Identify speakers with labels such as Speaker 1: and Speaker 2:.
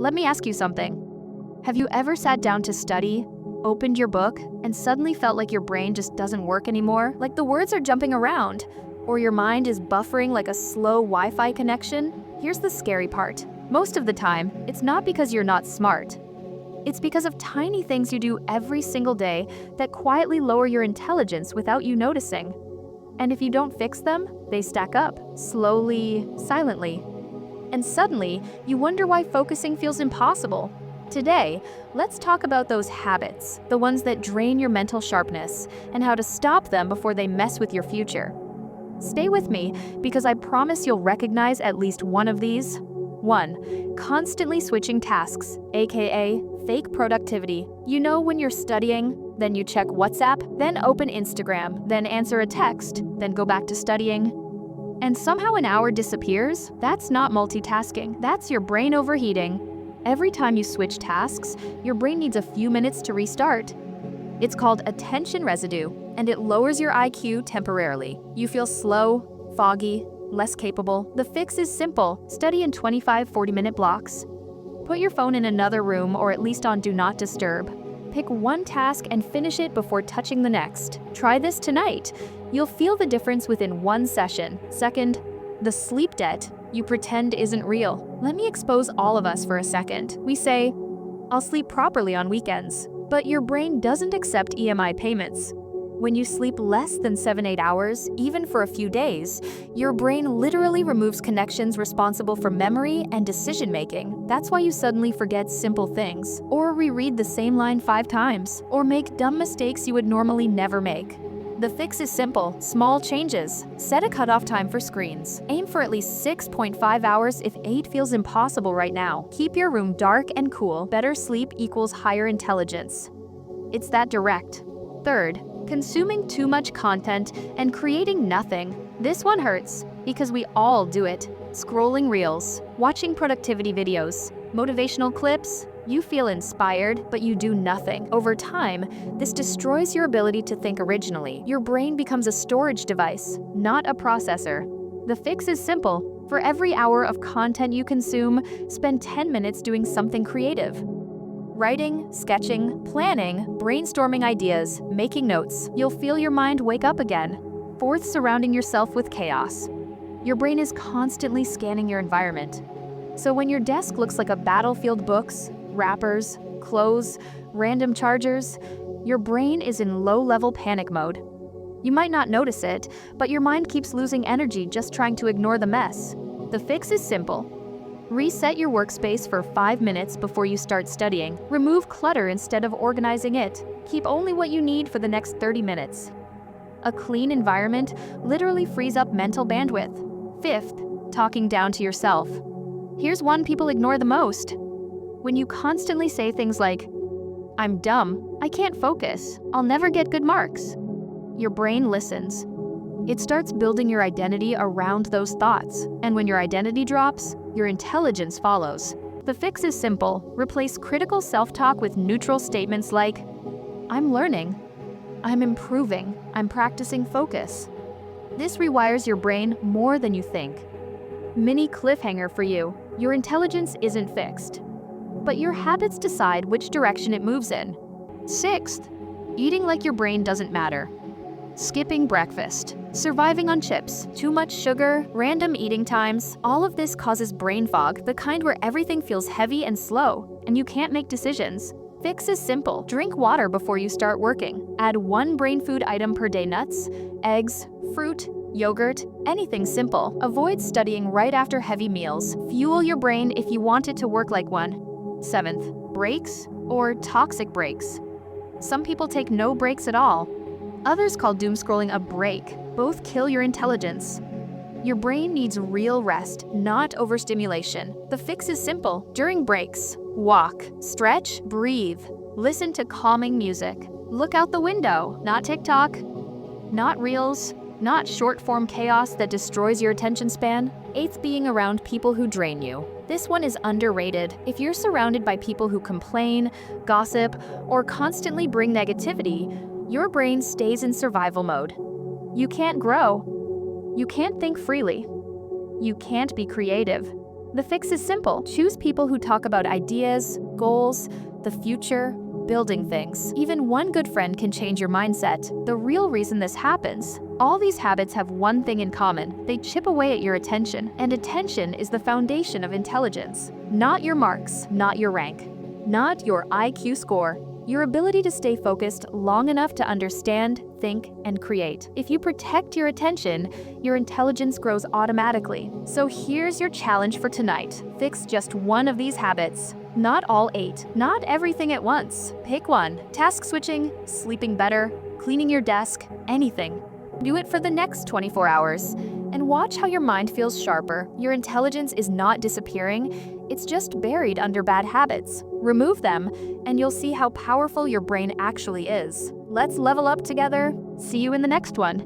Speaker 1: Let me ask you something. Have you ever sat down to study, opened your book, and suddenly felt like your brain just doesn't work anymore? Like the words are jumping around, or your mind is buffering like a slow Wi-Fi connection? Here's the scary part. Most of the time, it's not because you're not smart. It's because of tiny things you do every single day that quietly lower your intelligence without you noticing. And if you don't fix them, they stack up, slowly, silently. And suddenly, you wonder why focusing feels impossible. Today, let's talk about those habits, the ones that drain your mental sharpness, and how to stop them before they mess with your future. Stay with me, because I promise you'll recognize at least one of these. 1. Constantly switching tasks, aka fake productivity. You know when you're studying, then you check WhatsApp, then open Instagram, then answer a text, then go back to studying. And somehow an hour disappears? That's not multitasking, that's your brain overheating. Every time you switch tasks, your brain needs a few minutes to restart. It's called attention residue, and it lowers your IQ temporarily. You feel slow, foggy, less capable. The fix is simple. Study in 25-40-minute blocks. Put your phone in another room or at least on Do Not Disturb. Pick one task and finish it before touching the next. Try this tonight. You'll feel the difference within one session. Second, the sleep debt you pretend isn't real. Let me expose all of us for a second. We say, I'll sleep properly on weekends, but your brain doesn't accept EMI payments. When you sleep less than 7-8 hours, even for a few days, your brain literally removes connections responsible for memory and decision-making. That's why you suddenly forget simple things, or reread the same line 5 times, or make dumb mistakes you would normally never make. The fix is simple, small changes. Set a cutoff time for screens. Aim for at least 6.5 hours if 8 feels impossible right now. Keep your room dark and cool. Better sleep equals higher intelligence. It's that direct. Third, consuming too much content and creating nothing. This one hurts because we all do it. Scrolling reels, watching productivity videos, motivational clips. You feel inspired, but you do nothing. Over time, this destroys your ability to think originally. Your brain becomes a storage device, not a processor. The fix is simple. For every hour of content you consume, spend 10 minutes doing something creative. Writing, sketching, planning, brainstorming ideas, making notes. You'll feel your mind wake up again. Fourth, surrounding yourself with chaos. Your brain is constantly scanning your environment. So when your desk looks like a battlefield, books, wrappers, clothes, random chargers, your brain is in low-level panic mode. You might not notice it, but your mind keeps losing energy just trying to ignore the mess. The fix is simple. Reset your workspace for 5 minutes before you start studying. Remove clutter instead of organizing it. Keep only what you need for the next 30 minutes. A clean environment literally frees up mental bandwidth. Fifth, talking down to yourself. Here's one people ignore the most. When you constantly say things like, I'm dumb, I can't focus, I'll never get good marks, your brain listens. It starts building your identity around those thoughts, and when your identity drops, your intelligence follows. The fix is simple. Replace critical self-talk with neutral statements like, I'm learning, I'm improving, I'm practicing focus. This rewires your brain more than you think. Mini cliffhanger for you. Your intelligence isn't fixed, but your habits decide which direction it moves in. Sixth, eating like your brain doesn't matter. Skipping breakfast, surviving on chips, too much sugar, random eating times, all of this causes brain fog, the kind where everything feels heavy and slow, and you can't make decisions. Fix is simple. Drink water before you start working. Add 1 brain food item per day: nuts, eggs, fruit, yogurt, anything simple. Avoid studying right after heavy meals. Fuel your brain if you want it to work like one. 7th, breaks or toxic breaks. Some people take no breaks at all. Others call doom scrolling a break. Both kill your intelligence. Your brain needs real rest, not overstimulation. The fix is simple. During breaks, walk, stretch, breathe. Listen to calming music. Look out the window. Not TikTok, not Reels, not short-form chaos that destroys your attention span. 8th, being around people who drain you. This one is underrated. If you're surrounded by people who complain, gossip, or constantly bring negativity, your brain stays in survival mode. You can't grow. You can't think freely. You can't be creative. The fix is simple. Choose people who talk about ideas, goals, the future, building things. Even one good friend can change your mindset. The real reason this happens: all these habits have one thing in common. They chip away at your attention, and attention is the foundation of intelligence. Not your marks, not your rank, not your IQ score. Your ability to stay focused long enough to understand, think, and create. If you protect your attention, your intelligence grows automatically. So here's your challenge for tonight. Fix just one of these habits. Not all 8, not everything at once. Pick one. Task switching, sleeping better, cleaning your desk, anything. Do it for the next 24 hours and watch how your mind feels sharper. Your intelligence is not disappearing, it's just buried under bad habits. Remove them, and you'll see how powerful your brain actually is. Let's level up together. See you in the next one.